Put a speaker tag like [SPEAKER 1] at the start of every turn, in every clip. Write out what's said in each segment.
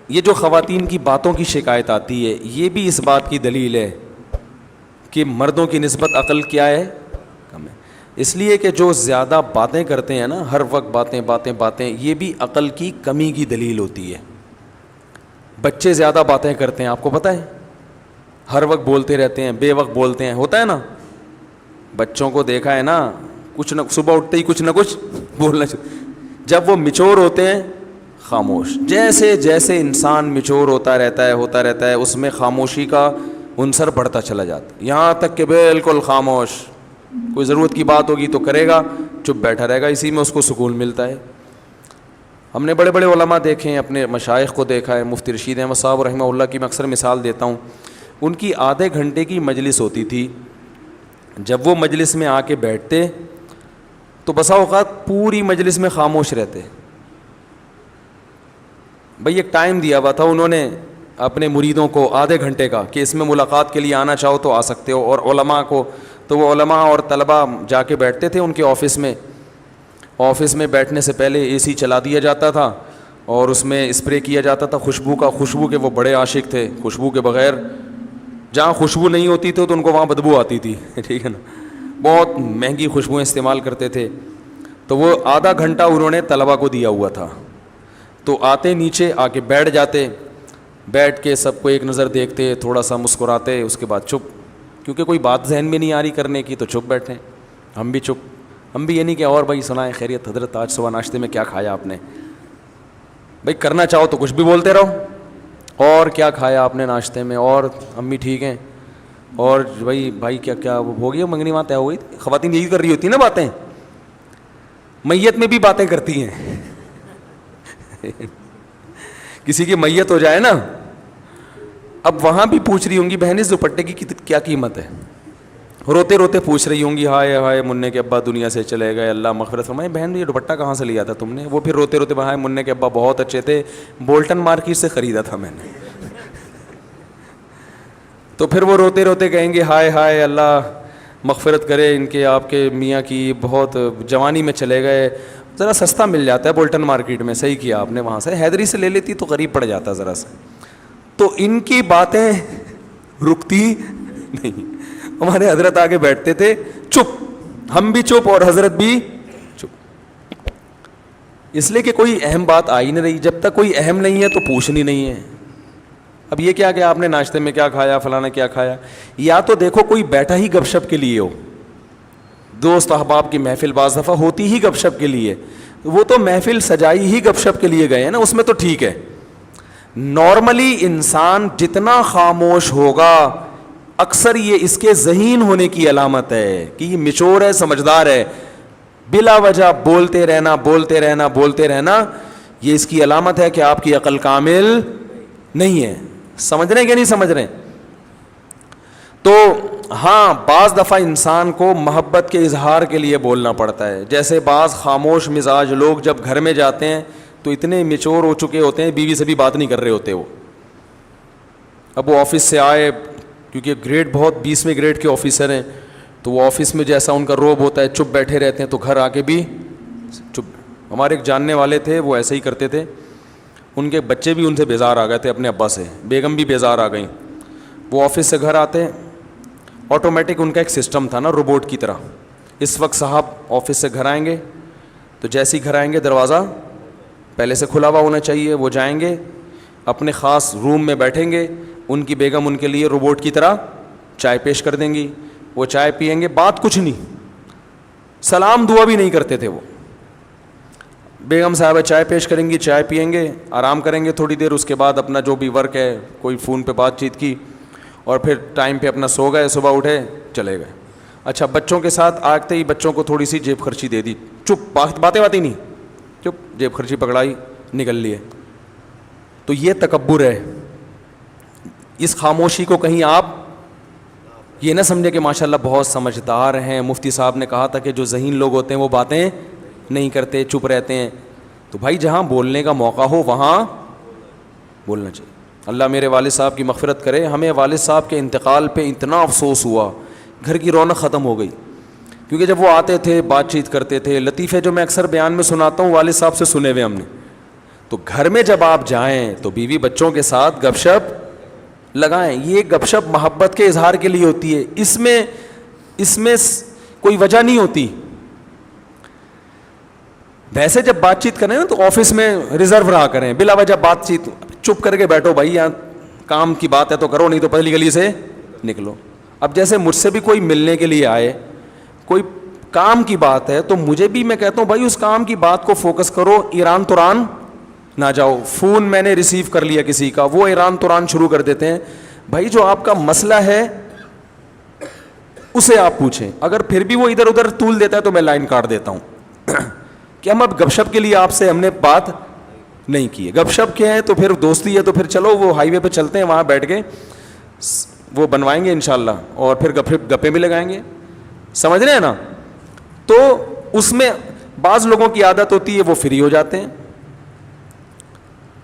[SPEAKER 1] یہ جو خواتین کی باتوں کی شکایت آتی ہے یہ بھی اس بات کی دلیل ہے کہ مردوں کی نسبت عقل کیا ہے؟ کم ہے. اس لیے کہ جو زیادہ باتیں کرتے ہیں نا، ہر وقت باتیں باتیں باتیں، یہ بھی عقل کی کمی کی دلیل ہوتی ہے. بچے زیادہ باتیں کرتے ہیں، آپ کو پتہ ہے، ہر وقت بولتے رہتے ہیں، بے وقت بولتے ہیں، ہوتا ہے نا. بچوں کو دیکھا ہے نا، کچھ نہ صبح اٹھتے ہی کچھ نہ کچھ بولنا چاہیے. جب وہ میچور ہوتے ہیں خاموش. جیسے جیسے انسان میچور ہوتا رہتا ہے اس میں خاموشی کا عنصر بڑھتا چلا جاتا ہے، یہاں تک کہ بالکل خاموش. کوئی ضرورت کی بات ہوگی تو کرے گا، چپ بیٹھا رہے گا، اسی میں اس کو سکون ملتا ہے. ہم نے بڑے بڑے علماء دیکھے ہیں، اپنے مشائخ کو دیکھا ہے. مفتی رشید احمد صاحب رحمہ اللہ کی میں اکثر مثال دیتا ہوں. ان کی آدھے گھنٹے کی مجلس ہوتی تھی. جب وہ مجلس میں آ کے بیٹھتے تو بسا اوقات پوری مجلس میں خاموش رہتے. بھئی ایک ٹائم دیا ہوا تھا انہوں نے اپنے مریدوں کو آدھے گھنٹے کا کہ اس میں ملاقات کے لیے آنا چاہو تو آ سکتے ہو. اور علماء کو تو وہ علماء اور طلباء جا کے بیٹھتے تھے ان کے آفس میں. آفس میں بیٹھنے سے پہلے اے سی چلا دیا جاتا تھا اور اس میں اسپرے کیا جاتا تھا خوشبو کا. خوشبو کے وہ بڑے عاشق تھے، خوشبو کے بغیر جہاں خوشبو نہیں ہوتی تھی تو ان کو وہاں بدبو آتی تھی. ٹھیک ہے نا، بہت مہنگی خوشبوئیں استعمال کرتے تھے. تو وہ آدھا گھنٹہ انہوں نے طلباء کو دیا ہوا تھا. تو آتے نیچے آ کے بیٹھ جاتے، بیٹھ کے سب کو ایک نظر دیکھتے، تھوڑا سا مسکراتے، اس کے بعد چپ. کیونکہ کوئی بات ذہن میں نہیں آ رہی کرنے کی تو چپ بیٹھیں. ہم بھی چپ. ہم بھی یہ نہیں کہ اور بھائی سنائیں خیریت حضرت آج صبح ناشتے میں کیا کھایا آپ نے. بھائی کرنا چاہو تو کچھ بھی بولتے رہو، اور کیا کھایا آپ نے ناشتے میں، اور امی ٹھیک ہیں، اور بھائی کیا ہو گیا منگنی وہاں طے ہو گئی. خواتین یہی کر رہی ہوتی ہیں نا باتیں. میت میں بھی باتیں کرتی ہیں. کسی کی میت ہو جائے نا، اب وہاں بھی پوچھ رہی ہوں گی بہن اس دوپٹے کی کیا قیمت ہے. روتے روتے پوچھ رہی ہوں گی ہائے ہائے منع کے ابا دنیا سے چلے گئے اللہ مغفرت فرمائے. بہن یہ دوپٹہ کہاں سے لیا تھا تم نے؟ وہ پھر روتے روتے ہائے منع کے ابا بہت اچھے تھے، بولٹن مارکیٹ سے خریدا تھا میں نے. تو پھر وہ روتے روتے کہیں گے ہائے ہائے اللہ مغفرت کرے ان کے آپ کے میاں کی، بہت جوانی میں چلے گئے. ذرا سستا مل جاتا ہے بولٹن مارکیٹ میں، صحیح کیا آپ نے، وہاں سے حیدری سے لے لیتی تو قریب پڑ جاتا ذرا سا. تو ان کی باتیں رکتی نہیں. ہمارے حضرت آگے بیٹھتے تھے چپ، ہم بھی چپ اور حضرت بھی چپ. اس لیے کہ کوئی اہم بات آئی نہیں رہی. جب تک کوئی اہم نہیں ہے تو پوچھنی نہیں ہے. اب یہ کیا کہ آپ نے ناشتے میں کیا کھایا، فلانا کیا کھایا. یا تو دیکھو کوئی بیٹھا ہی گپ شپ کے لیے ہو، دوست احباب کی محفل بعض دفعہ ہوتی ہی گپ شپ کے لیے، وہ تو محفل سجائی ہی گپ شپ کے لیے گئے ہیں نا، اس میں تو ٹھیک ہے. نارملی انسان جتنا خاموش ہوگا اکثر یہ اس کے ذہین ہونے کی علامت ہے کہ یہ میچور ہے، سمجھدار ہے. بلا وجہ بولتے رہنا یہ اس کی علامت ہے کہ آپ کی عقل کامل نہیں ہے. سمجھ رہے ہیں کہ نہیں سمجھ رہے ہیں؟ تو ہاں بعض دفعہ انسان کو محبت کے اظہار کے لیے بولنا پڑتا ہے. جیسے بعض خاموش مزاج لوگ جب گھر میں جاتے ہیں تو اتنے میچور ہو چکے ہوتے ہیں، بیوی سے بھی بات نہیں کر رہے ہوتے. وہ اب وہ آفس سے آئے، کیونکہ گریڈ بہت 20ویں گریڈ کے آفیسر ہیں، تو وہ آفس میں جیسا ان کا روب ہوتا ہے چپ بیٹھے رہتے ہیں، تو گھر آ کے بھی چپ. ہمارے ایک جاننے والے تھے وہ ایسے ہی کرتے تھے. ان کے بچے بھی ان سے بیزار آ گئے تھے اپنے ابا سے، بیگم بھی بیزار آ گئیں. وہ آفس سے گھر آتے، آٹومیٹک ان کا ایک سسٹم تھا نا روبوٹ کی طرح. اس وقت صاحب آفس سے گھر آئیں گے تو جیسے ہی گھر آئیں گے دروازہ پہلے سے کھلا ہوا ہونا چاہیے. وہ جائیں گے اپنے خاص روم میں بیٹھیں گے، ان کی بیگم ان کے لیے روبوٹ کی طرح چائے پیش کر دیں گی. وہ چائے پئیں گے، بات کچھ نہیں، سلام دعا بھی نہیں کرتے تھے. وہ بیگم صاحبہ چائے پیش کریں گی، چائے پئیں گے، آرام کریں گے تھوڑی دیر. اس کے بعد اپنا جو بھی ورک ہے، کوئی فون پہ بات چیت کی، اور پھر ٹائم پہ اپنا سو گئے، صبح اٹھے چلے گئے. اچھا بچوں کے ساتھ آتے ہی بچوں کو تھوڑی سی جیب خرچی دے دی، چپ، باتیں نہیں، چپ، جیب خرچی پکڑائی، نکل لیے. تو یہ تکبر ہے. اس خاموشی کو کہیں آپ یہ نہ سمجھے کہ ماشاءاللہ بہت سمجھدار ہیں. مفتی صاحب نے کہا تھا کہ جو ذہین لوگ ہوتے ہیں وہ باتیں نہیں کرتے، چپ رہتے ہیں. تو بھائی جہاں بولنے کا موقع ہو وہاں بولنا چاہیے. اللہ میرے والد صاحب کی مغفرت کرے. ہمیں والد صاحب کے انتقال پہ اتنا افسوس ہوا، گھر کی رونق ختم ہو گئی. کیونکہ جب وہ آتے تھے بات چیت کرتے تھے، لطیفے جو میں اکثر بیان میں سناتا ہوں والد صاحب سے سنے ہوئے ہم نے. تو گھر میں جب آپ جائیں تو بیوی بچوں کے ساتھ گپ شپ لگائیں. یہ گپ شپ محبت کے اظہار کے لیے ہوتی ہے, اس میں کوئی وجہ نہیں ہوتی. ویسے جب بات چیت کریں نا تو آفس میں ریزرو رہا کریں, بلا وجہ بات چیت چپ کر کے بیٹھو بھائی, یہاں کام کی بات ہے تو کرو, نہیں تو پہلی گلی سے نکلو. اب جیسے مجھ سے بھی کوئی ملنے کے لیے آئے, کوئی کام کی بات ہے, تو مجھے بھی میں کہتا ہوں بھائی اس کام کی بات کو فوکس کرو, ایران توران نہ جاؤ. فون میں نے ریسیو کر لیا کسی کا, وہ ایران توران شروع کر دیتے ہیں. بھائی جو آپ کا مسئلہ ہے اسے آپ پوچھیں, اگر پھر بھی وہ ادھر ادھر طول دیتا ہے تو میں لائن کاٹ دیتا ہوں کہ ہم اب گپ شپ کے لیے آپ سے ہم نے بات نہیں کی ہے. گپ شپ کیا ہے تو پھر دوستی ہے, تو پھر چلو وہ ہائی وے پہ چلتے ہیں, وہاں بیٹھ کے وہ بنوائیں گے انشاءاللہ, اور پھر گپیں بھی لگائیں گے. سمجھ رہے ہیں نا؟ تو اس میں بعض لوگوں کی عادت ہوتی ہے وہ فری ہو جاتے ہیں.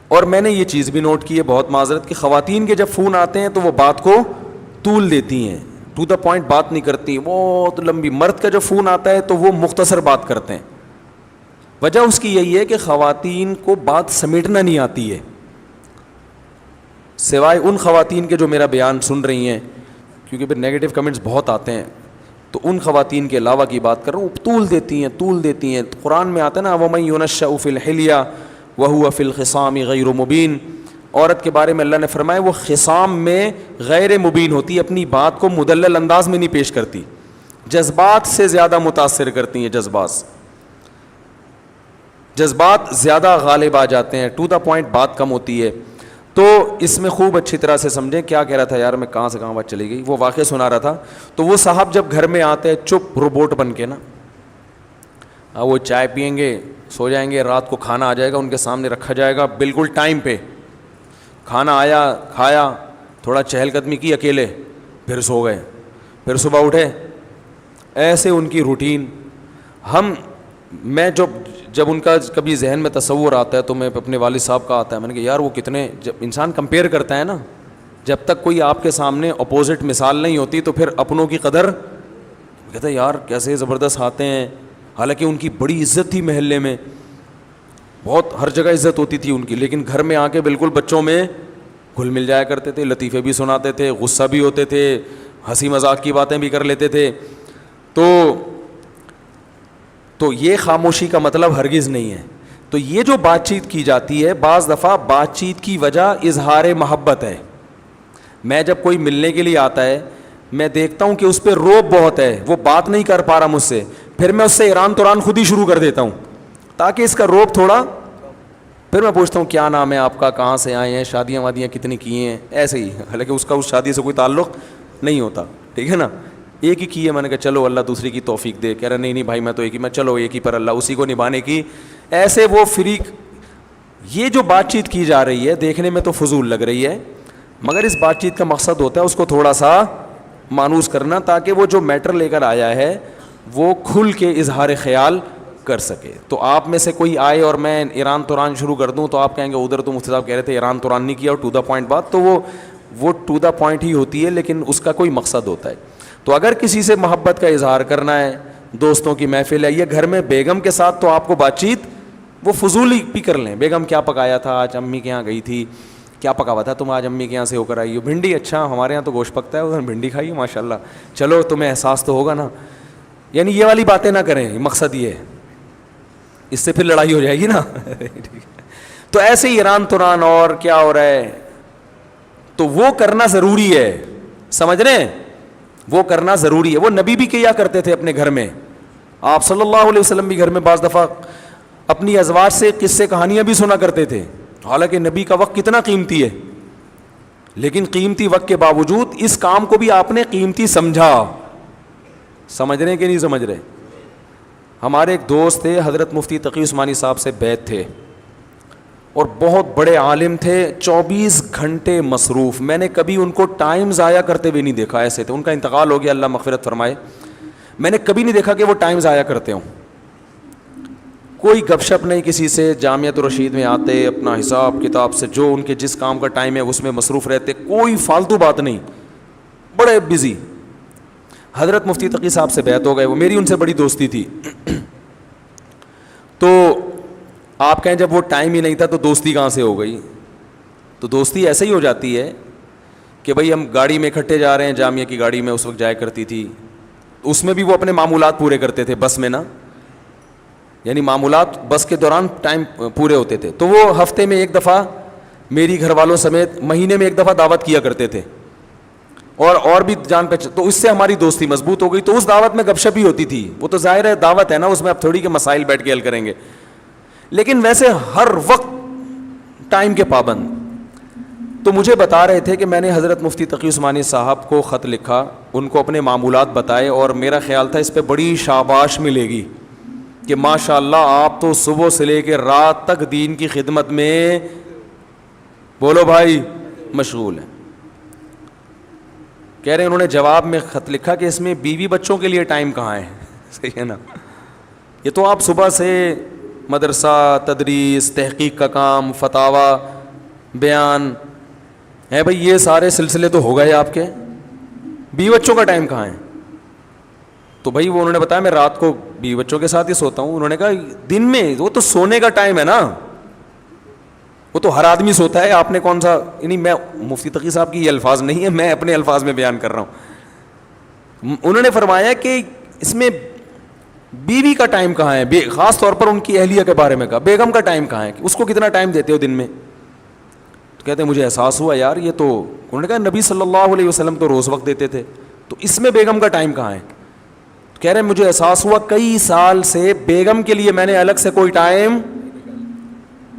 [SPEAKER 1] اور میں نے یہ چیز بھی نوٹ کی ہے, بہت معذرت, کہ خواتین کے جب فون آتے ہیں تو وہ بات کو طول دیتی ہیں, ٹو دا پوائنٹ بات نہیں کرتی, بہت لمبی. مرد کا جب فون آتا ہے تو وہ مختصر بات کرتے ہیں. وجہ اس کی یہی ہے کہ خواتین کو بات سمیٹنا نہیں آتی ہے, سوائے ان خواتین کے جو میرا بیان سن رہی ہیں, کیونکہ پھر نیگیٹو کمنٹس بہت آتے ہیں, تو ان خواتین کے علاوہ کی بات کر رہا ہوں, طول دیتی ہیں. قرآن میں آتا ہے نا, وَمَن يُنَشَّأُ فِي الْحِلْيَةِ وَهُوَ فِي الْخِصَامِ غَيْرُ مُبِينٍ. عورت کے بارے میں اللہ نے فرمایا وہ خصام میں غیر مبین ہوتی ہے, اپنی بات کو مدلل انداز میں نہیں پیش کرتی, جذبات سے زیادہ متاثر کرتی ہیں, جذبات زیادہ غالب آ جاتے ہیں, ٹو دا پوائنٹ بات کم ہوتی ہے. تو اس میں خوب اچھی طرح سے سمجھیں. کیا کہہ رہا تھا یار میں, کہاں سے کہاں بات چلی گئی, وہ واقعہ سنا رہا تھا. تو وہ صاحب جب گھر میں آتے ہیں چپ روبوٹ بن کے نا, وہ چائے پئیں گے, سو جائیں گے, رات کو کھانا آ جائے گا ان کے سامنے رکھا جائے گا بالکل ٹائم پہ, کھانا آیا, کھایا, تھوڑا چہل قدمی کی اکیلے, پھر سو گئے, پھر صبح اٹھے. ایسے ان کی روٹین. میں جب ان کا کبھی ذہن میں تصور آتا ہے تو میں اپنے والد صاحب کا آتا ہے, میں نے کہا یار وہ کتنے, جب انسان کمپیئر کرتا ہے نا, جب تک کوئی آپ کے سامنے اپوزٹ مثال نہیں ہوتی تو پھر اپنوں کی قدر کہتا ہے یار کیسے زبردست آتے ہیں. حالانکہ ان کی بڑی عزت تھی محلے میں, بہت ہر جگہ عزت ہوتی تھی ان کی, لیکن گھر میں آ کے بالکل بچوں میں گھل مل جایا کرتے تھے, لطیفے بھی سناتے تھے, غصہ بھی ہوتے تھے, ہنسی مذاق کی باتیں بھی کر لیتے تھے. تو یہ خاموشی کا مطلب ہرگز نہیں ہے. تو یہ جو بات چیت کی جاتی ہے, بعض دفعہ بات چیت کی وجہ اظہار محبت ہے. میں جب کوئی ملنے کے لیے آتا ہے, میں دیکھتا ہوں کہ اس پہ روب بہت ہے, وہ بات نہیں کر پا رہا مجھ سے, پھر میں اس سے ایران توران خود ہی شروع کر دیتا ہوں تاکہ اس کا روب تھوڑا. پھر میں پوچھتا ہوں کیا نام ہے آپ کا, کہاں سے آئے ہیں, شادیاں وادیاں کتنی کی ہیں, ایسے ہی, حالانکہ اس کا اس شادی سے کوئی تعلق نہیں ہوتا, ٹھیک ہے نا, ایک ہی کی ہے. میں نے کہا چلو اللہ دوسری کی توفیق دے. کہہ رہا نہیں بھائی میں تو ایک ہی, میں چلو ایک ہی پر اللہ اسی کو نبھانے کی. ایسے وہ فریق. یہ جو بات چیت کی جا رہی ہے دیکھنے میں تو فضول لگ رہی ہے, مگر اس بات چیت کا مقصد ہوتا ہے اس کو تھوڑا سا مانوس کرنا, تاکہ وہ جو میٹر لے کر آیا ہے وہ کھل کے اظہار خیال کر سکے. تو آپ میں سے کوئی آئے اور میں ایران توران شروع کر دوں تو آپ کہیں گے ادھر تو مفتی صاحب کہہ رہے تھے ایران توران نہیں کیا, اور ٹو دا پوائنٹ بات, تو وہ ٹو دا پوائنٹ ہی ہوتی ہے, لیکن اس کا کوئی مقصد ہوتا ہے. تو اگر کسی سے محبت کا اظہار کرنا ہے, دوستوں کی محفل ہے, یہ گھر میں بیگم کے ساتھ, تو آپ کو بات چیت وہ فضول ہی بھی کر لیں. بیگم کیا پکایا تھا آج, امی کے یہاں گئی تھی, کیا پکا ہوا تھا تم آج امی کے یہاں سے ہو کر آئی ہو, بھنڈی, اچھا ہمارے یہاں تو گوشت پکتا ہے, ادھر بھنڈی کھائی ماشاء اللہ, چلو تمہیں احساس تو ہوگا نا. یعنی یہ والی باتیں نہ کریں, مقصد یہ ہے, اس سے پھر لڑائی ہو جائے گی نا. تو ایسے ہی ایران توران اور کیا ہو رہا ہے, تو وہ کرنا ضروری ہے, سمجھ رہے ہیں, وہ کرنا ضروری ہے. وہ نبی بھی کیا کرتے تھے اپنے گھر میں, آپ صلی اللہ علیہ وسلم بھی گھر میں بعض دفعہ اپنی ازواج سے قصے کہانیاں بھی سنا کرتے تھے. حالانکہ نبی کا وقت کتنا قیمتی ہے, لیکن قیمتی وقت کے باوجود اس کام کو بھی آپ نے قیمتی سمجھا. سمجھ رہے ہیں کہ نہیں سمجھ رہے؟ ہمارے ایک دوست تھے, حضرت مفتی تقی عثمانی صاحب سے بیعت تھے, اور بہت بڑے عالم تھے, 24 گھنٹے مصروف. میں نے کبھی ان کو ٹائم ضائع کرتے ہوئے نہیں دیکھا. ایسے تھے, ان کا انتقال ہو گیا, اللہ مغفرت فرمائے. میں نے کبھی نہیں دیکھا کہ وہ ٹائم ضائع کرتے ہوں. کوئی گپ شپ نہیں کسی سے, جامعۃ الرشید میں آتے, اپنا حساب کتاب سے جو ان کے جس کام کا ٹائم ہے اس میں مصروف رہتے, کوئی فالتو بات نہیں, بڑے بزی. حضرت مفتی تقی صاحب سے بیعت ہو گئے, وہ میری ان سے بڑی دوستی تھی. تو آپ کہیں جب وہ ٹائم ہی نہیں تھا تو دوستی کہاں سے ہو گئی؟ تو دوستی ایسے ہی ہو جاتی ہے کہ بھائی ہم گاڑی میں اکٹھے جا رہے ہیں، جامعہ کی گاڑی میں اس وقت جایا کرتی تھی، اس میں بھی وہ اپنے معمولات پورے کرتے تھے بس میں نا، یعنی معمولات بس کے دوران ٹائم پورے ہوتے تھے، تو وہ ہفتے میں ایک دفعہ میری گھر والوں سمیت مہینے میں ایک دفعہ دعوت کیا کرتے تھے، اور بھی جان پہچان، تو اس سے ہماری دوستی مضبوط ہو گئی۔ تو اس دعوت میں گپ شپ ہی ہوتی تھی، وہ تو ظاہر ہے دعوت ہے نا، اس میں آپ تھوڑی کے مسائل بیٹھ کے حل کریں گے، لیکن ویسے ہر وقت ٹائم کے پابند۔ تو مجھے بتا رہے تھے کہ میں نے حضرت مفتی تقی عثمانی صاحب کو خط لکھا، ان کو اپنے معمولات بتائے، اور میرا خیال تھا اس پہ بڑی شاباش ملے گی کہ ماشاء اللہ آپ تو صبح سے لے کے رات تک دین کی خدمت میں، بولو بھائی، مشغول ہیں۔ کہہ رہے ہیں انہوں نے جواب میں خط لکھا کہ اس میں بیوی بچوں کے لیے ٹائم کہاں ہے؟ صحیح ہے نا، یہ تو آپ صبح سے مدرسہ، تدریس، تحقیق کا کام، فتاوی، بیان ہے، بھائی یہ سارے سلسلے تو ہو گئے آپ کے، بیوی بچوں کا ٹائم کہاں ہے؟ تو بھائی وہ انہوں نے بتایا میں رات کو بیوی بچوں کے ساتھ ہی سوتا ہوں۔ انہوں نے کہا دن میں وہ تو سونے کا ٹائم ہے نا، وہ تو ہر آدمی سوتا ہے، آپ نے کون سا، یعنی میں مفتی تقی صاحب کی یہ الفاظ نہیں ہے، میں اپنے الفاظ میں بیان کر رہا ہوں۔ انہوں نے فرمایا کہ اس میں بیوی کا ٹائم کہاں ہے، خاص طور پر ان کی اہلیہ کے بارے میں کہا، بیگم کا ٹائم کہاں ہے، اس کو کتنا ٹائم دیتے ہو دن میں؟ تو کہتے ہیں مجھے احساس ہوا یار یہ تو، انہوں نے کہا نبی صلی اللہ علیہ وسلم تو روز وقت دیتے تھے، تو اس میں بیگم کا ٹائم کہاں ہے؟ کہہ رہے ہیں مجھے احساس ہوا کئی سال سے بیگم کے لیے میں نے الگ سے کوئی ٹائم،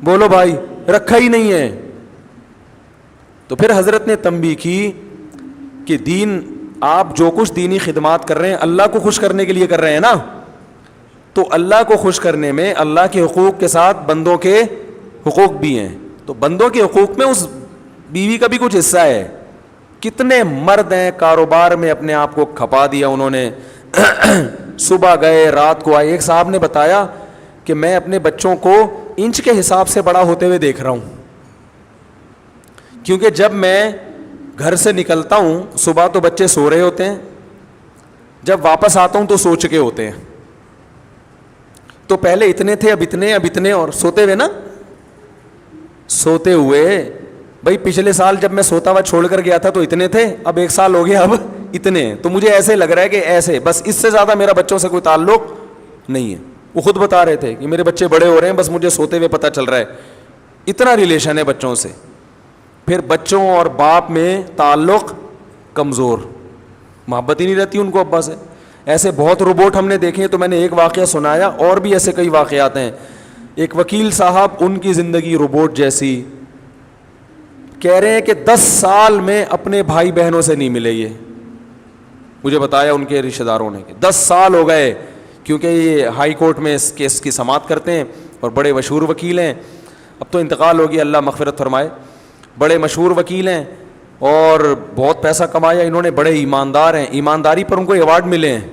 [SPEAKER 1] بولو بھائی، رکھا ہی نہیں ہے۔ تو پھر حضرت نے تنبیہ کی کہ دین، آپ جو کچھ دینی خدمات کر رہے ہیں اللہ کو خوش کرنے کے لیے کر رہے ہیں نا، تو اللہ کو خوش کرنے میں اللہ کے حقوق کے ساتھ بندوں کے حقوق بھی ہیں، تو بندوں کے حقوق میں اس بیوی کا بھی کچھ حصہ ہے۔ کتنے مرد ہیں کاروبار میں اپنے آپ کو کھپا دیا انہوں نے، صبح گئے رات کو آئے۔ ایک صاحب نے بتایا کہ میں اپنے بچوں کو انچ کے حساب سے بڑا ہوتے ہوئے دیکھ رہا ہوں، کیونکہ جب میں گھر سے نکلتا ہوں صبح تو بچے سو رہے ہوتے ہیں، جب واپس آتا ہوں تو سو چکے ہوتے ہیں۔ تو پہلے اتنے تھے، اب اتنے، اب اتنے، اور سوتے ہوئے نا، سوتے ہوئے بھائی پچھلے سال جب میں سوتا ہوا چھوڑ کر گیا تھا تو اتنے تھے، اب ایک سال ہو گیا اب اتنے ہیں۔ تو مجھے ایسے لگ رہا ہے کہ ایسے بس، اس سے زیادہ میرا بچوں سے کوئی تعلق نہیں ہے۔ وہ خود بتا رہے تھے کہ میرے بچے بڑے ہو رہے ہیں، بس مجھے سوتے ہوئے پتہ چل رہا ہے، اتنا ریلیشن ہے بچوں سے۔ پھر بچوں اور باپ میں تعلق کمزور، محبت ہی نہیں رہتی ان کو ابا سے۔ ایسے بہت روبوٹ ہم نے دیکھے ہیں، تو میں نے ایک واقعہ سنایا، اور بھی ایسے کئی واقعات ہیں۔ ایک وکیل صاحب، ان کی زندگی روبوٹ جیسی، کہہ رہے ہیں کہ 10 سال میں اپنے بھائی بہنوں سے نہیں ملے۔ یہ مجھے بتایا ان کے رشتہ داروں نے کہ 10 سال ہو گئے، کیونکہ یہ ہائی کورٹ میں اس کیس کی سماعت کرتے ہیں اور بڑے مشہور وکیل ہیں، اب تو انتقال ہو گیا، اللہ مغفرت فرمائے، بڑے مشہور وکیل ہیں اور بہت پیسہ کمایا انہوں نے، بڑے ایماندار ہیں، ایمانداری پر ان کو ایوارڈ ملے ہیں۔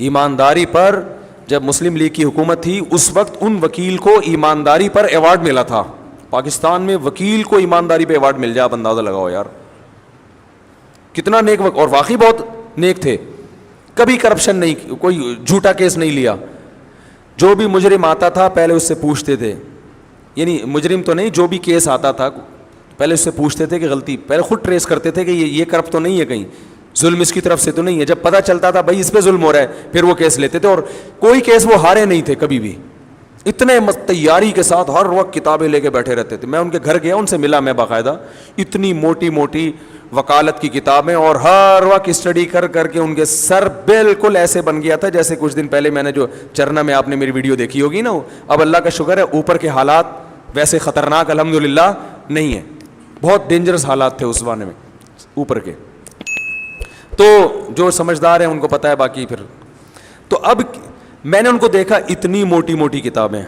[SPEAKER 1] ایمانداری پر، جب مسلم لیگ کی حکومت تھی اس وقت ان وکیل کو ایمانداری پر ایوارڈ ملا تھا۔ پاکستان میں وکیل کو ایمانداری پہ ایوارڈ مل جائے، آپ اندازہ لگاؤ یار کتنا نیک اور واقعی بہت نیک تھے، کبھی کرپشن نہیں، کوئی جھوٹا کیس نہیں لیا۔ جو بھی مجرم آتا تھا پہلے اس سے پوچھتے تھے، یعنی مجرم تو نہیں، جو بھی کیس آتا تھا پہلے اس سے پوچھتے تھے کہ غلطی، پہلے خود ٹریس کرتے تھے کہ یہ کرپٹ تو نہیں ہے، کہیں ظلم اس کی طرف سے تو نہیں ہے۔ جب پتہ چلتا تھا بھائی اس پہ ظلم ہو رہا ہے، پھر وہ کیس لیتے تھے، اور کوئی کیس وہ ہارے نہیں تھے کبھی بھی، اتنے تیاری کے ساتھ ہر وقت کتابیں لے کے بیٹھے رہتے تھے۔ میں ان کے گھر گیا، ان سے ملا میں باقاعدہ، اتنی موٹی موٹی وکالت کی کتابیں، اور ہر وقت اسٹڈی کر کر کے ان کے سر بالکل ایسے بن گیا تھا جیسے کچھ دن پہلے میں نے جو چرنا میں آپ نے میری ویڈیو دیکھی ہوگی نا، اب اللہ کا شکر ہے اوپر کے حالات ویسے خطرناک الحمدللہ نہیں ہیں، بہت ڈینجرس حالات تھے اس زمانے میں اوپر کے، تو جو سمجھدار ہیں ان کو پتہ ہے، باقی پھر تو اب میں نے ان کو دیکھا اتنی موٹی موٹی کتابیں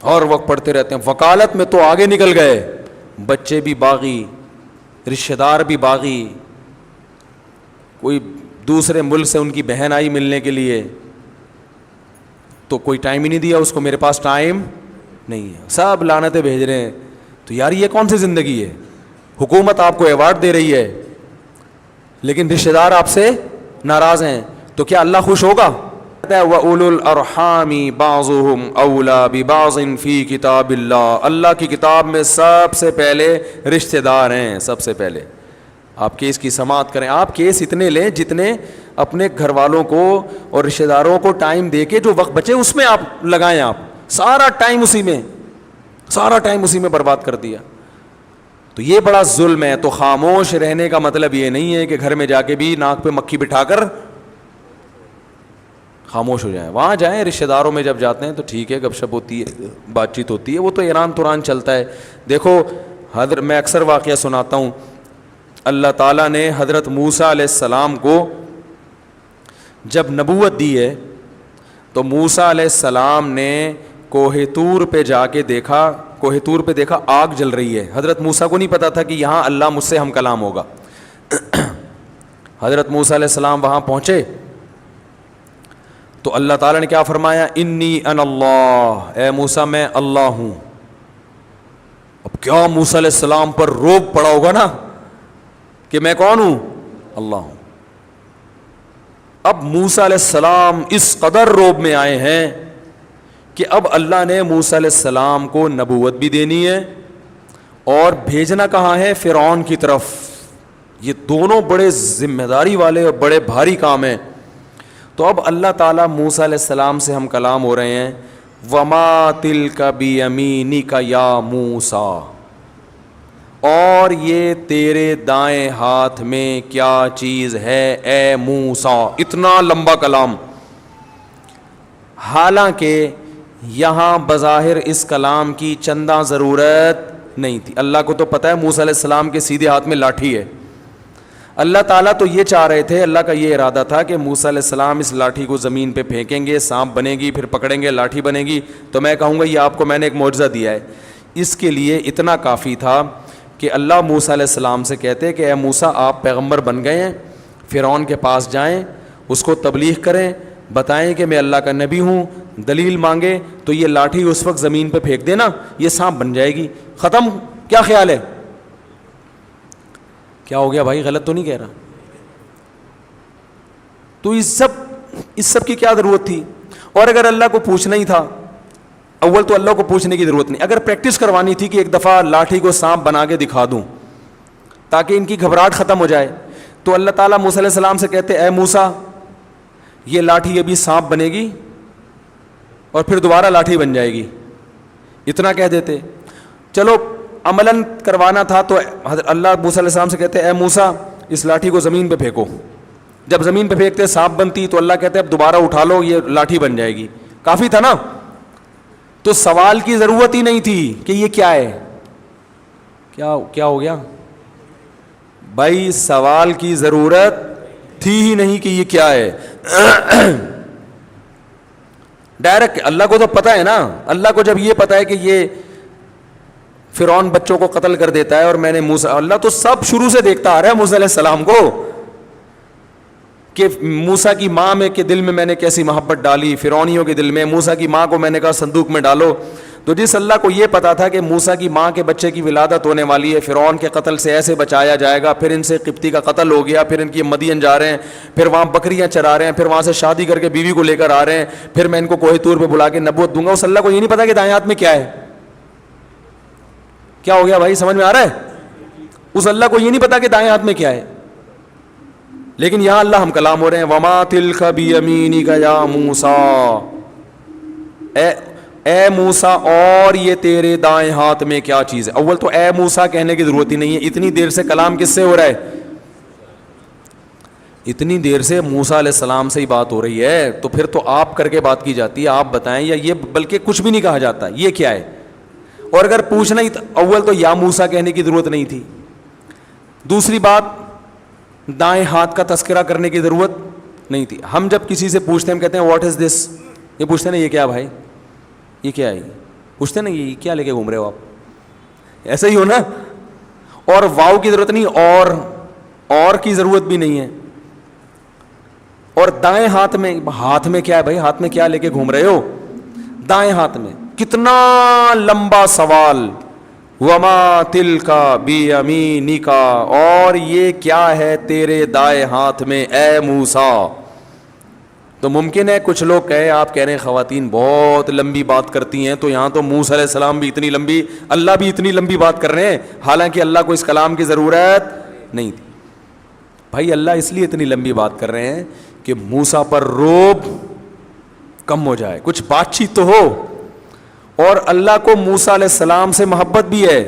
[SPEAKER 1] اور وقت پڑھتے رہتے ہیں، وکالت میں تو آگے نکل گئے، بچے بھی باغی، رشتہ دار بھی باغی، کوئی دوسرے ملک سے ان کی بہن آئی ملنے کے لیے تو کوئی ٹائم ہی نہیں دیا اس کو، میرے پاس ٹائم نہیں ہے، سب لعنتیں بھیج رہے ہیں۔ تو یار یہ کون سی زندگی ہے؟ حکومت آپ کو ایوارڈ دے رہی ہے لیکن رشتہ دار آپ سے ناراض ہیں، تو کیا اللہ خوش ہوگا؟ کہتا ہے وَأُولُو الْأَرْحَامِ بَعْضُهُمْ أَوْلَى بِبَعْضٍ فِي كِتَابِ اللَّهِ، اللہ کی کتاب میں سب سے پہلے رشتہ دار ہیں. سب سے پہلے آپ کیس کی سماعت کریں. آپ کیس اتنے لیں جتنے اپنے گھر والوں کو اور رشتہ داروں کو ٹائم دے کے جو وقت بچے اس میں آپ لگائیں. آپ سارا ٹائم اسی میں برباد کر دیا تو یہ بڑا ظلم ہے. تو خاموش رہنے کا مطلب یہ نہیں ہے کہ گھر میں جا کے بھی ناک پہ مکھی بٹھا کر خاموش ہو جائیں. وہاں جائیں رشتہ داروں میں جب جاتے ہیں تو ٹھیک ہے، گپ شپ ہوتی ہے، بات چیت ہوتی ہے، وہ تو ایران توران چلتا ہے. دیکھو میں اکثر واقعہ سناتا ہوں. اللہ تعالیٰ نے حضرت موسیٰ علیہ السلام کو جب نبوت دی ہے تو موسیٰ علیہ السلام نے کوہ طور پہ جا کے دیکھا، کوہ طور پہ دیکھا آگ جل رہی ہے. حضرت موسیٰ کو نہیں پتا تھا کہ یہاں اللہ مجھ سے ہم کلام ہوگا. حضرت موسیٰ علیہ السلام وہاں پہنچے تو اللہ تعالیٰ نے کیا فرمایا؟ انی انا اللہ، اے موسیٰ میں اللہ ہوں. اب کیا موسیٰ علیہ السلام پر روب پڑا ہوگا نا کہ میں کون ہوں؟ اللہ ہوں. اب موسیٰ علیہ السلام اس قدر روب میں آئے ہیں کہ اب اللہ نے موسیٰ علیہ السلام کو نبوت بھی دینی ہے اور بھیجنا کہاں ہے؟ فرعون کی طرف. یہ دونوں بڑے ذمہ داری والے اور بڑے بھاری کام ہیں. تو اب اللہ تعالیٰ موسیٰ علیہ السلام سے ہم کلام ہو رہے ہیں. وما تلک بیمینک یا موسیٰ، اور یہ تیرے دائیں ہاتھ میں کیا چیز ہے اے موسیٰ. اتنا لمبا کلام. حالانکہ یہاں بظاہر اس کلام کی چندہ ضرورت نہیں تھی. اللہ کو تو پتہ ہے موسیٰ علیہ السلام کے سیدھے ہاتھ میں لاٹھی ہے. اللہ تعالیٰ تو یہ چاہ رہے تھے، اللہ کا یہ ارادہ تھا کہ موسیٰ علیہ السلام اس لاٹھی کو زمین پہ پھینکیں گے، سانپ بنے گی، پھر پکڑیں گے، لاٹھی بنے گی. تو میں کہوں گا یہ آپ کو میں نے ایک معجزہ دیا ہے. اس کے لیے اتنا کافی تھا کہ اللہ موسیٰ علیہ السلام سے کہتے کہ اے موسیٰ آپ پیغمبر بن گئے ہیں، فرعون کے پاس جائیں، اس کو تبلیغ کریں، بتائیں کہ میں اللہ کا نبی ہوں، دلیل مانگے تو یہ لاٹھی اس وقت زمین پہ پھینک دینا، یہ سانپ بن جائے گی. ختم. کیا خیال ہے؟ کیا ہو گیا بھائی؟ غلط تو نہیں کہہ رہا؟ تو اس سب کی کیا ضرورت تھی؟ اور اگر اللہ کو پوچھنا ہی تھا، اول تو اللہ کو پوچھنے کی ضرورت نہیں، اگر پریکٹس کروانی تھی کہ ایک دفعہ لاٹھی کو سانپ بنا کے دکھا دوں تاکہ ان کی گھبراہٹ ختم ہو جائے، تو اللہ تعالیٰ موسیٰ علیہ السلام سے کہتے اے موسیٰ یہ لاٹھی ابھی سانپ بنے گی اور پھر دوبارہ لاٹھی بن جائے گی. اتنا کہہ دیتے. چلو عملاً کروانا تھا تو اللہ موسیٰ علیہ السلام سے کہتے اے موسیٰ اس لاٹھی کو زمین پہ پھینکو. جب زمین پہ پھینکتے سانپ بنتی تو اللہ کہتے اب دوبارہ اٹھا لو یہ لاٹھی بن جائے گی. کافی تھا نا. تو سوال کی ضرورت ہی نہیں تھی کہ یہ کیا ہے. کیا ہو گیا بھائی؟ سوال کی ضرورت تھی ہی نہیں کہ یہ کیا ہے. ڈائریکٹ اللہ کو تو پتہ ہے نا. اللہ کو جب یہ پتہ ہے کہ یہ فرعون بچوں کو قتل کر دیتا ہے اور میں نے موسیٰ، اللہ تو سب شروع سے دیکھتا آ رہا ہے موسیٰ علیہ السلام کو کہ موسیٰ کی ماں میں کے دل میں نے کیسی محبت ڈالی، فرعونیوں کے دل میں. موسیٰ کی ماں کو میں نے کہا صندوق میں ڈالو. تو جس اللہ کو یہ پتا تھا کہ موسیٰ کی ماں کے بچے کی ولادت ہونے والی ہے، فرعون کے قتل سے ایسے بچایا جائے گا، پھر ان سے قبطی کا قتل ہو گیا، پھر ان کی مدین جا رہے ہیں، پھر وہاں بکریاں چرا رہے ہیں، پھر وہاں سے شادی کر کے بیوی کو لے کر آ رہے ہیں، پھر میں ان کو کوہ طور پہ بلا کے نبوت دوں گا. اس اللہ کو یہ نہیں پتا کہ دائیں ہاتھ میں کیا ہے. کیا ہو گیا بھائی؟ سمجھ میں آ رہا ہے؟ اس اللہ کو یہ نہیں پتا کہ دائیں ہاتھ میں کیا ہے. لیکن یہاں اللہ ہم کلام ہو رہے ہیں وما تلک بیمینک یا موسیٰ، اے موسیٰ اور یہ تیرے دائیں ہاتھ میں کیا چیز ہے. اول تو اے موسیٰ کہنے کی ضرورت ہی نہیں ہے. اتنی دیر سے کلام کس سے ہو رہا ہے؟ اتنی دیر سے موسیٰ علیہ السلام سے ہی بات ہو رہی ہے. تو پھر تو آپ کر کے بات کی جاتی ہے، آپ بتائیں، یا یہ بلکہ کچھ بھی نہیں کہا جاتا یہ کیا ہے. اور اگر پوچھنا ہی اول تو یا موسیٰ کہنے کی ضرورت نہیں تھی. دوسری بات دائیں ہاتھ کا تذکرہ کرنے کی ضرورت نہیں تھی. ہم جب کسی سے پوچھتے ہیں ہم کہتے ہیں واٹ از دس، یہ پوچھتے ہیں نا یہ کیا بھائی، یہ کیا ہے، پوچھتے ہیں نا یہ کیا لے کے گھوم رہے ہو آپ، ایسا ہی ہو نا. اور واو کی ضرورت نہیں، اور کی ضرورت بھی نہیں ہے. اور دائیں ہاتھ میں کیا ہے بھائی؟ ہاتھ میں کیا لے کے گھوم رہے ہو؟ دائیں ہاتھ میں. کتنا لمبا سوال. وما تلک بیمینک، اور یہ کیا ہے تیرے دائیں ہاتھ میں اے موسیٰ. تو ممکن ہے کچھ لوگ کہے آپ کہہ رہے ہیں خواتین بہت لمبی بات کرتی ہیں، تو یہاں تو موسیٰ علیہ السلام بھی اتنی لمبی، اللہ بھی اتنی لمبی بات کر رہے ہیں، حالانکہ اللہ کو اس کلام کی ضرورت نہیں تھی. بھائی اللہ اس لیے اتنی لمبی بات کر رہے ہیں کہ موسیٰ پر روب کم ہو جائے، کچھ بات چیت تو ہو. اور اللہ کو موسیٰ علیہ السلام سے محبت بھی ہے،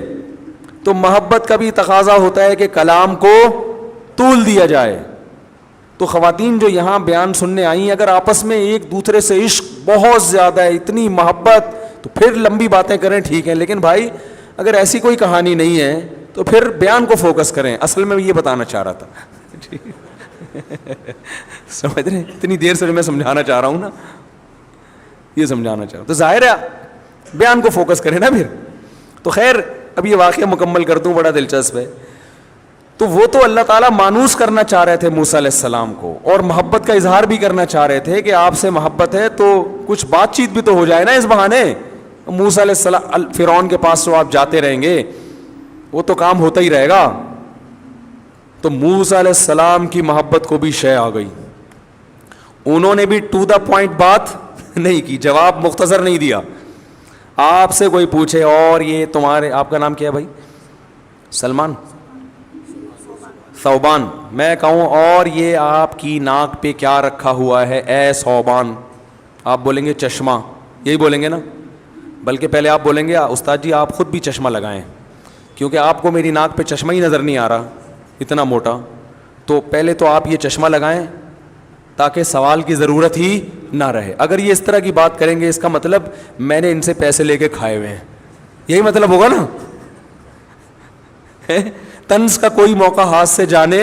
[SPEAKER 1] تو محبت کا بھی تقاضا ہوتا ہے کہ کلام کو طول دیا جائے. تو خواتین جو یہاں بیان سننے آئی ہیں، اگر آپس میں ایک دوسرے سے عشق بہت زیادہ ہے، اتنی محبت، تو پھر لمبی باتیں کریں ٹھیک ہے، لیکن بھائی اگر ایسی کوئی کہانی نہیں ہے تو پھر بیان کو فوکس کریں. اصل میں یہ بتانا چاہ رہا تھا سمجھ رہے ہیں؟ اتنی دیر سے میں سمجھانا چاہ رہا ہوں نا، یہ سمجھانا چاہ رہا ہوں، تو ظاہر ہے بیان کو فوکس کریں نا پھر. تو خیر اب یہ واقعہ مکمل کر دوں، بڑا دلچسپ ہے. تو وہ تو اللہ تعالیٰ مانوس کرنا چاہ رہے تھے موسیٰ علیہ السلام کو، اور محبت کا اظہار بھی کرنا چاہ رہے تھے کہ آپ سے محبت ہے تو کچھ بات چیت بھی تو ہو جائے نا اس بہانے. موسیٰ علیہ السلام فرعون کے پاس تو آپ جاتے رہیں گے، وہ تو کام ہوتا ہی رہے گا. تو موسیٰ علیہ السلام کی محبت کو بھی شے آ گئی، انہوں نے بھی ٹو دا پوائنٹ بات نہیں کی، جواب مختصر نہیں دیا. آپ سے کوئی پوچھے اور یہ تمہارے، آپ کا نام کیا ہے بھائی؟ سلمان، ثوبان. میں کہوں اور یہ آپ کی ناک پہ کیا رکھا ہوا ہے اے ثوبان؟ آپ بولیں گے چشمہ، یہی بولیں گے نا؟ بلکہ پہلے آپ بولیں گے استاد جی آپ خود بھی چشمہ لگائیں، کیونکہ آپ کو میری ناک پہ چشمہ ہی نظر نہیں آ رہا اتنا موٹا. تو پہلے تو آپ یہ چشمہ لگائیں تاکہ سوال کی ضرورت ہی نہ رہے. اگر یہ اس طرح کی بات کریں گے اس کا مطلب میں نے ان سے پیسے لے کے کھائے ہوئے ہیں، یہی مطلب ہوگا نا. طنز کا کوئی موقع ہاتھ سے جانے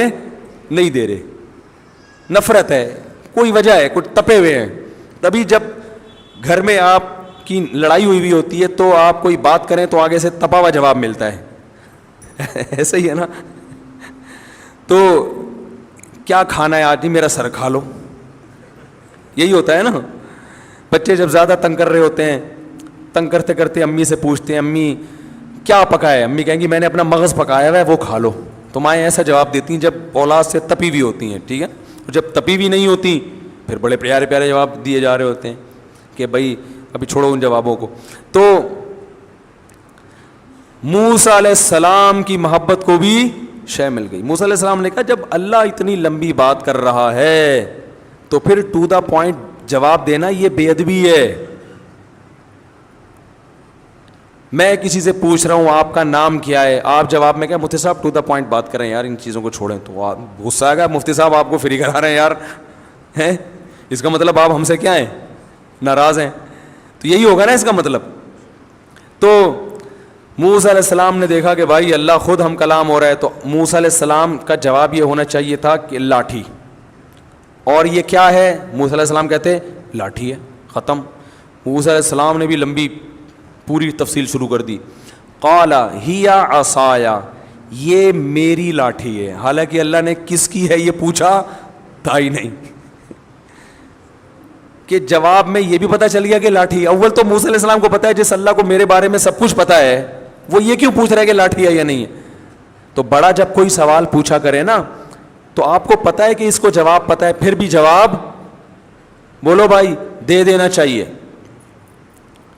[SPEAKER 1] نہیں دے رہے، نفرت ہے، کوئی وجہ ہے، کچھ تپے ہوئے ہیں. تبھی جب گھر میں آپ کی لڑائی ہوئی بھی ہوتی ہے تو آپ کوئی بات کریں تو آگے سے تپا ہوا جواب ملتا ہے. ایسا ہی ہے نا. تو کیا کھانا ہے آج؟ میرا سر کھا لو، یہی ہوتا ہے نا. بچے جب زیادہ تنگ کر رہے ہوتے ہیں، تنگ کرتے کرتے امی سے پوچھتے ہیں امی کیا پکا ہے؟ امی کہیں گی میں نے اپنا مغز پکایا ہوا ہے وہ کھا لو. تو مائیں ایسا جواب دیتی ہیں جب اولاد سے تپی ہوئی ہوتی ہیں، ٹھیک ہے. جب تپی ہوئی نہیں ہوتی پھر بڑے پیارے پیارے جواب دیے جا رہے ہوتے ہیں کہ بھائی ابھی چھوڑو ان جوابوں کو. تو موسیٰ علیہ السلام کی محبت کو بھی شے مل گئی. موسیٰ علیہ السلام نے کہا جب اللہ اتنی لمبی بات کر رہا ہے تو پھر ٹو دا پوائنٹ جواب دینا یہ بے ادبی ہے. میں کسی سے پوچھ رہا ہوں آپ کا نام کیا ہے، آپ جواب میں کیا مفتی صاحب ٹو دا پوائنٹ بات کریں یار، ان چیزوں کو چھوڑیں. تو غصہ آ گیا مفتی صاحب آپ کو فری کرا رہے ہیں یار، ہیں اس کا مطلب آپ ہم سے کیا ہیں، ناراض ہیں. تو یہی ہوگا نا اس کا مطلب. تو موسیٰ علیہ السلام نے دیکھا کہ بھائی اللہ خود ہم کلام ہو رہا ہے، تو موسیٰ علیہ السلام کا جواب یہ ہونا چاہیے تھا کہ لاٹھی. اور یہ کیا ہے؟ موسیٰ علیہ السلام کہتے لاٹھی ہے، ختم. موسیٰ علیہ السلام نے بھی لمبی پوری تفصیل شروع کر دی. قال ہی عصایا، یہ میری لاٹھی ہے. حالانکہ اللہ نے کس کی ہے یہ پوچھا تھا ہی نہیں، کہ جواب میں یہ بھی پتہ چل گیا کہ لاٹھی. اول تو موسیٰ علیہ السلام کو پتا ہے جس اللہ کو میرے بارے میں سب کچھ پتا ہے وہ یہ کیوں پوچھ رہا ہے کہ لاٹھی ہے یا نہیں ہے. تو بڑا جب کوئی سوال پوچھا کرے نا تو آپ کو پتا ہے کہ اس کو جواب پتا ہے، پھر بھی جواب بولو بھائی دے دینا چاہیے،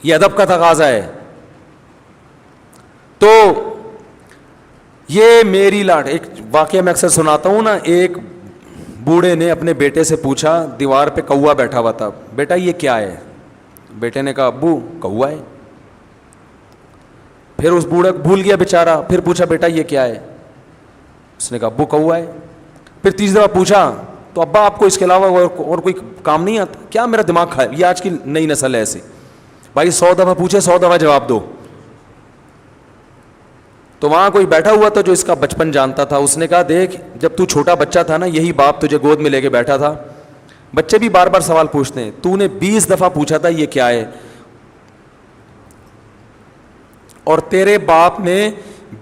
[SPEAKER 1] یہ ادب کا تقاضا ہے. تو یہ میری لاٹھی. ایک واقعہ میں اکثر سناتا ہوں نا، ایک بوڑھے نے اپنے بیٹے سے پوچھا، دیوار پہ کوا بیٹھا ہوا تھا، بیٹا یہ کیا ہے؟ بیٹے نے کہا ابو کوا ہے. پھر اس بوڑھے بھول گیا بیچارہ، پھر پوچھا بیٹا یہ کیا ہے؟ اس نے کہا ابو کوا ہے. پھر تیسری دفعہ پوچھا تو ابا آپ کو اس کے علاوہ اور کوئی کام نہیں آتا کیا؟ میرا دماغ کھائے. یہ آج کی نئی نسل ہے ایسی، بھائی 100 دفعہ پوچھے 100 دفعہ جواب دو. تو وہاں کوئی بیٹھا ہوا تھا جو اس کا بچپن جانتا تھا. اس نے کہا دیکھ جب تو چھوٹا بچہ تھا نا یہی باپ تجھے گود میں لے کے بیٹھا تھا. بچے بھی بار بار سوال پوچھتے ہیں، تو نے 20 دفعہ پوچھا تھا یہ کیا ہے، اور تیرے باپ نے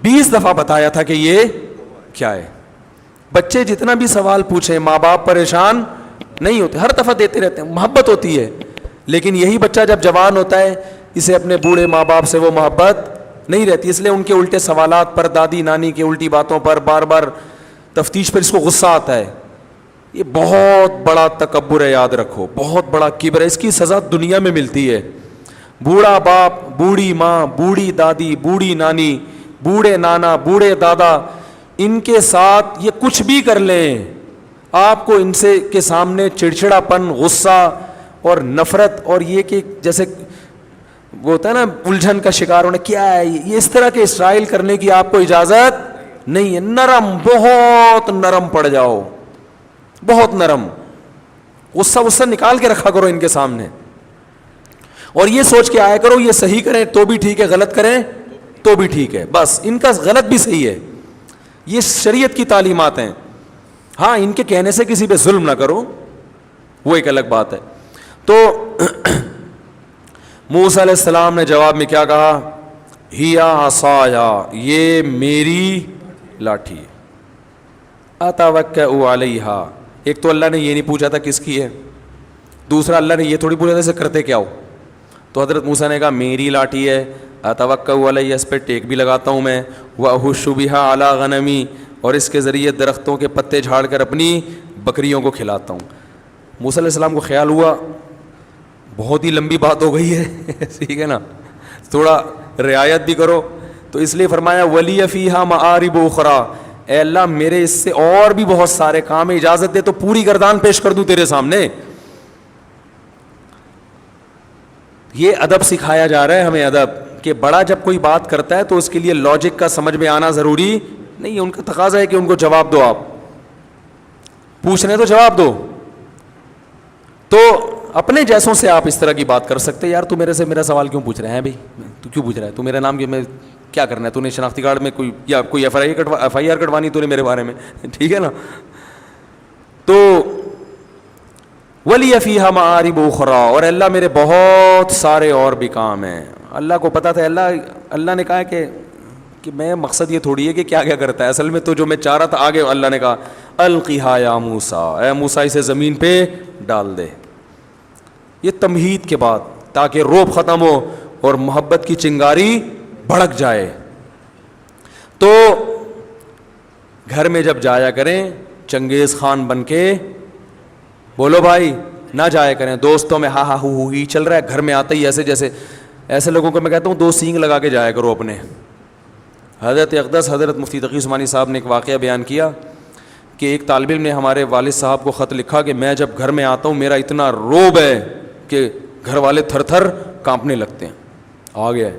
[SPEAKER 1] 20 دفعہ بتایا تھا کہ یہ کیا ہے. بچے جتنا بھی سوال پوچھیں ماں باپ پریشان نہیں ہوتے، ہر دفعہ دیتے رہتے ہیں، محبت ہوتی ہے. لیکن یہی بچہ جب جوان ہوتا ہے اسے اپنے بوڑھے ماں باپ سے وہ محبت نہیں رہتی، اس لیے ان کے الٹے سوالات پر، دادی نانی کی الٹی باتوں پر بار بار تفتیش پر اس کو غصہ آتا ہے. یہ بہت بڑا تکبر ہے، یاد رکھو، بہت بڑا کبر ہے، اس کی سزا دنیا میں ملتی ہے. بوڑھا باپ، بوڑھی ماں، بوڑھی دادی، بوڑھی نانی، بوڑھے نانا، بوڑھے دادا، ان کے ساتھ یہ کچھ بھی کر لیں، آپ کو ان سے کے سامنے چڑچڑا پن، غصہ اور نفرت، اور یہ کہ جیسے وہ ہوتا ہے نا الجھن کا شکار ہونا، کیا ہے یہ، اس طرح کے اسرائیل کرنے کی آپ کو اجازت نہیں ہے. نرم، بہت نرم پڑ جاؤ، بہت نرم، غصہ نکال کے رکھا کرو ان کے سامنے، اور یہ سوچ کے آیا کرو یہ صحیح کریں تو بھی ٹھیک ہے، غلط کریں تو بھی ٹھیک ہے، بس ان کا غلط بھی صحیح ہے. یہ شریعت کی تعلیمات ہیں. ہاں ان کے کہنے سے کسی پہ ظلم نہ کرو، وہ ایک الگ بات ہے. تو موسیٰ علیہ السلام نے جواب میں کیا کہا؟ ہیا عصایا، یہ میری لاٹھی ہے، اتوکئ علیہا. ایک تو اللہ نے یہ نہیں پوچھا تھا کس کی ہے، دوسرا اللہ نے یہ تھوڑی پوچھا تھا اسے کرتے کیا ہو. تو حضرت موسیٰ نے کہا میری لاٹھی ہے، اتوکئ علیہ، اس پہ ٹیک بھی لگاتا ہوں میں، واہش بہا علی غنمی، اور اس کے ذریعے درختوں کے پتے جھاڑ کر اپنی بکریوں کو کھلاتا ہوں. موسیٰ علیہ السلام کو خیال ہوا بہت ہی لمبی بات ہو گئی ہے ٹھیک ہے نا، تھوڑا رعایت بھی کرو، تو اس لیے فرمایا ولی فیہا معارب اخری، اے اللہ میرے اس سے اور بھی بہت سارے کام ہیں، اجازت دے تو پوری گردان پیش کر دوں تیرے سامنے. یہ ادب سکھایا جا رہا ہے ہمیں، ادب، کہ بڑا جب کوئی بات کرتا ہے تو اس کے لیے لاجک کا سمجھ میں آنا ضروری نہیں ہے، ان کا تقاضا ہے کہ ان کو جواب دو، آپ پوچھ رہے ہیں تو جواب دو. تو اپنے جیسوں سے آپ اس طرح کی بات کر سکتے، یار تو میرے سے میرا سوال کیوں پوچھ رہے ہیں بھائی، تو کیوں پوچھ رہا ہے، تو میرا نام کیا کرنا ہے، تو نے شناختی کارڈ میں کوئی یا کوئی ایف آئی آر کٹوانی تو نے میرے بارے میں ٹھیک ہے نا. تو ولی فیہا معارب اخری، اور اللہ میرے بہت سارے اور بھی کام ہیں. اللہ کو پتا تھا، اللہ نے کہا کہ میں مقصد یہ تھوڑی ہے کہ کیا کیا کرتا ہے، اصل میں تو جو میں چاہ رہا تھا آگے اللہ نے کہا القیہا یا موسیٰ، اے موسیٰ اسے زمین پہ ڈال دے. یہ تمہید کے بعد تاکہ روب ختم ہو اور محبت کی چنگاری بھڑک جائے. تو گھر میں جب جایا کریں چنگیز خان بن کے، بولو بھائی، نہ جایا کریں دوستوں میں ہا ہا ہو ہی چل رہا ہے، گھر میں آتے ہی ایسے جیسے، ایسے لوگوں کو میں کہتا ہوں 2 سینگ لگا کے جایا کرو اپنے. حضرت اقدس حضرت مفتی تقی عثمانی صاحب نے ایک واقعہ بیان کیا کہ ایک طالب علم نے ہمارے والد صاحب کو خط لکھا کہ میں جب گھر میں آتا ہوں میرا اتنا روب ہے کہ گھر والے تھر تھر کانپنے لگتے ہیں. آ گیا ہے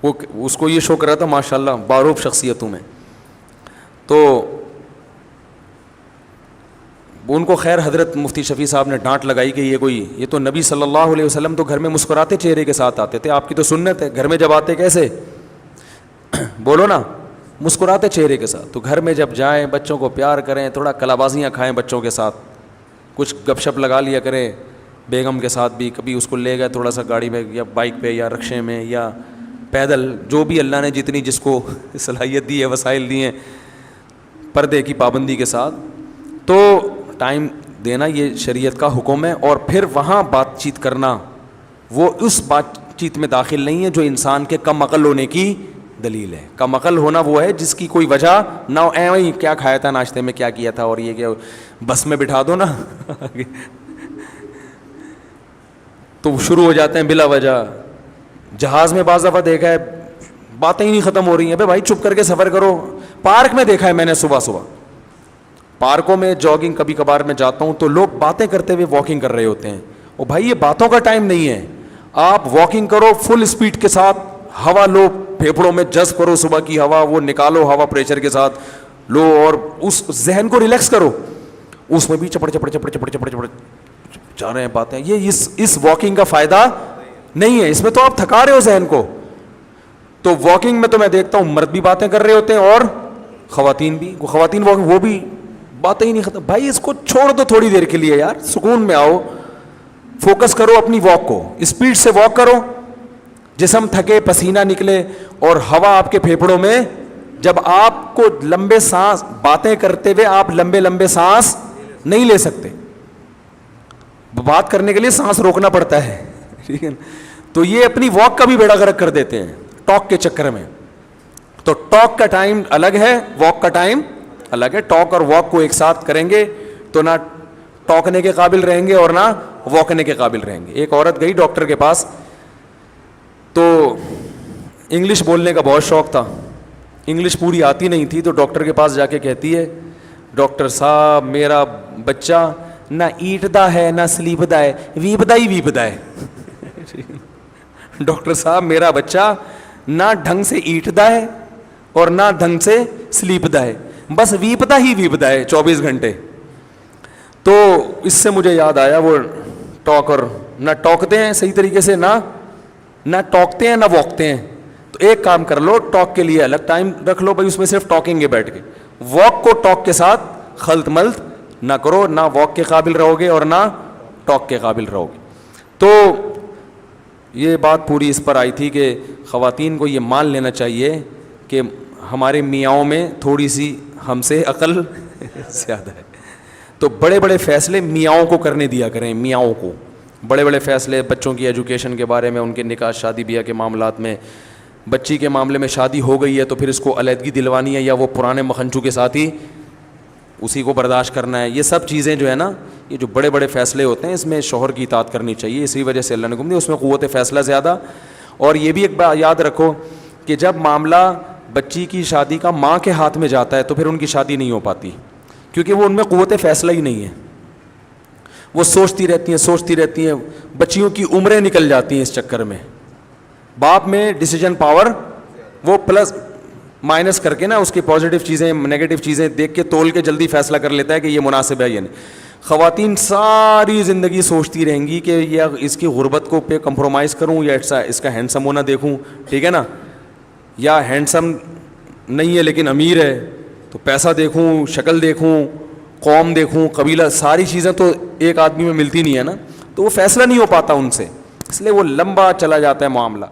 [SPEAKER 1] وہ، اس کو یہ شوق رہا تھا ماشاءاللہ باروب شخصیتوں میں. تو ان کو خیر حضرت مفتی شفیع صاحب نے ڈانٹ لگائی کہ یہ تو نبی صلی اللہ علیہ وسلم تو گھر میں مسکراتے چہرے کے ساتھ آتے تھے، آپ کی تو سنت ہے گھر میں جب آتے کیسے بولو نا، مسکراتے چہرے کے ساتھ. تو گھر میں جب جائیں بچوں کو پیار کریں، تھوڑا کلابازیاں کھائیں بچوں کے ساتھ، کچھ گپ شپ لگا لیا کریں بیگم کے ساتھ بھی، کبھی اس کو لے گئے تھوڑا سا گاڑی میں یا بائک پہ یا رکشے میں یا پیدل، جو بھی اللہ نے جتنی جس کو صلاحیت دی ہے، وسائل دی ہیں، پردے کی پابندی کے ساتھ، تو ٹائم دینا یہ شریعت کا حکم ہے. اور پھر وہاں بات چیت کرنا وہ اس بات چیت میں داخل نہیں ہے جو انسان کے کم عقل ہونے کی دلیل ہے. کم عقل ہونا وہ ہے جس کی کوئی وجہ نہ ہو، وہی کیا کھایا تھا ناشتے میں، کیا کیا تھا، اور یہ کیا، بس میں بٹھا دو نا تو شروع ہو جاتے ہیں بلا وجہ. جہاز میں بعض دفعہ دیکھا ہے باتیں ہی نہیں ختم ہو رہی ہیں، بھائی چپ کر کے سفر کرو. پارک میں دیکھا ہے میں نے، صبح پارکوں میں جاگنگ کبھی کبھار میں جاتا ہوں تو لوگ باتیں کرتے ہوئے واکنگ کر رہے ہوتے ہیں. اور بھائی یہ باتوں کا ٹائم نہیں ہے، آپ واکنگ کرو فل اسپیڈ کے ساتھ، ہوا لو پھیپھڑوں میں جذب کرو، صبح کی ہوا وہ نکالو ہوا پریشر کے ساتھ لو، اور اس ذہن کو ریلیکس کرو. اس میں بھی چپڑ چپڑ چپڑ چپڑ چپڑ چپڑ جا رہے ہیں باتیں، یہ اس واکنگ کا فائدہ نہیں ہے، اس میں تو آپ تھکا رہے ہو ذہن کو. تو واکنگ میں تو میں دیکھتا ہوں مرد بھی باتیں کر رہے ہوتے ہیں اور خواتین بھی، خواتین وہ بھی باتیں ہی نہیں ختم. بھائی اس کو چھوڑ دو تھوڑی دیر کے لیے یار، سکون میں آؤ، فوکس کرو اپنی واک کو، اسپیڈ سے واک کرو، جسم تھکے پسینہ نکلے اور ہوا آپ کے پھیپھڑوں میں. جب آپ کو لمبے سانس، باتیں کرتے ہوئے آپ لمبے لمبے سانس نہیں لے سکتے، بات کرنے کے لیے سانس روکنا پڑتا ہے، ٹھیک ہے. تو یہ اپنی واک کا بھی بیڑا غرق کر دیتے ہیں ٹاک کے چکر میں. تو ٹاک کا ٹائم الگ ہے، واک کا ٹائم الگ ہے. ٹاک اور واک کو ایک ساتھ کریں گے تو نہ ٹوکنے کے قابل رہیں گے اور نہ واکنے کے قابل رہیں گے. ایک عورت گئی ڈاکٹر کے پاس, تو انگلش بولنے کا بہت شوق تھا, انگلش پوری آتی نہیں تھی, تو ڈاکٹر کے پاس جا کے کہتی ہے, ڈاکٹر صاحب میرا بچہ نہ ایٹدا ہے نہ سلیپدا ہے, ویپدا ہی ویپدا ہے. ڈاکٹر صاحب میرا بچہ نہ ڈھنگ سے ایٹدا ہے اور نہ ڈھنگ سے سلیپدا ہے, بس ویپدا ہی ویپدا ہے 24 گھنٹے. تو اس سے مجھے یاد آیا وہ ٹاکر نہ ٹوکتے ہیں صحیح طریقے سے, نہ ٹوکتے ہیں نہ واکتے ہیں. تو ایک کام کر لو, ٹاک کے لیے الگ ٹائم رکھ لو بھائی, اس میں صرف ٹاکنگ ہے بیٹھ کے. واک کو ٹاک کے ساتھ خلط ملط نہ کرو, نہ واک کے قابل رہو گے اور نہ ٹاک کے قابل رہو گے. تو یہ بات پوری اس پر آئی تھی کہ خواتین کو یہ مان لینا چاہیے کہ ہمارے میاؤں میں تھوڑی سی ہم سے عقل زیادہ ہے. تو بڑے بڑے فیصلے میاؤں کو کرنے دیا کریں, میاؤں کو بڑے بڑے فیصلے بچوں کی ایجوکیشن کے بارے میں, ان کے نکاح شادی بیاہ کے معاملات میں. بچی کے معاملے میں شادی ہو گئی ہے تو پھر اس کو علیحدگی دلوانی ہے یا وہ پرانے مکھنچو کے ساتھ ہی اسی کو برداشت کرنا ہے. یہ سب چیزیں جو ہے نا, یہ جو بڑے بڑے فیصلے ہوتے ہیں اس میں شوہر کی اطاعت کرنی چاہیے. اسی وجہ سے اللہ نے حکم دیا, اس میں قوت فیصلہ زیادہ. اور یہ بھی ایک بات یاد رکھو کہ جب معاملہ بچی کی شادی کا ماں کے ہاتھ میں جاتا ہے تو پھر ان کی شادی نہیں ہو پاتی, کیونکہ وہ ان میں قوت فیصلہ ہی نہیں ہے. وہ سوچتی رہتی ہیں, بچیوں کی عمریں نکل جاتی ہیں اس چکر میں. باپ میں ڈیسیجن پاور وہ پلس مائنس کر کے نا, اس کی پازیٹیو چیزیں نیگیٹو چیزیں دیکھ کے تول کے جلدی فیصلہ کر لیتا ہے کہ یہ مناسب ہے یا نہیں. خواتین ساری زندگی سوچتی رہیں گی کہ یا اس کی غربت کو پہ کمپرومائز کروں یا اس کا ہینڈسم ہونا دیکھوں, ٹھیک ہے نا, یا ہینڈسم نہیں ہے لیکن امیر ہے تو پیسہ دیکھوں, شکل دیکھوں, قوم دیکھوں, قبیلہ, ساری چیزیں تو ایک آدمی میں ملتی نہیں ہے نا, تو وہ فیصلہ نہیں ہو پاتا ان سے, اس لیے وہ لمبا چلا جاتا ہے معاملہ.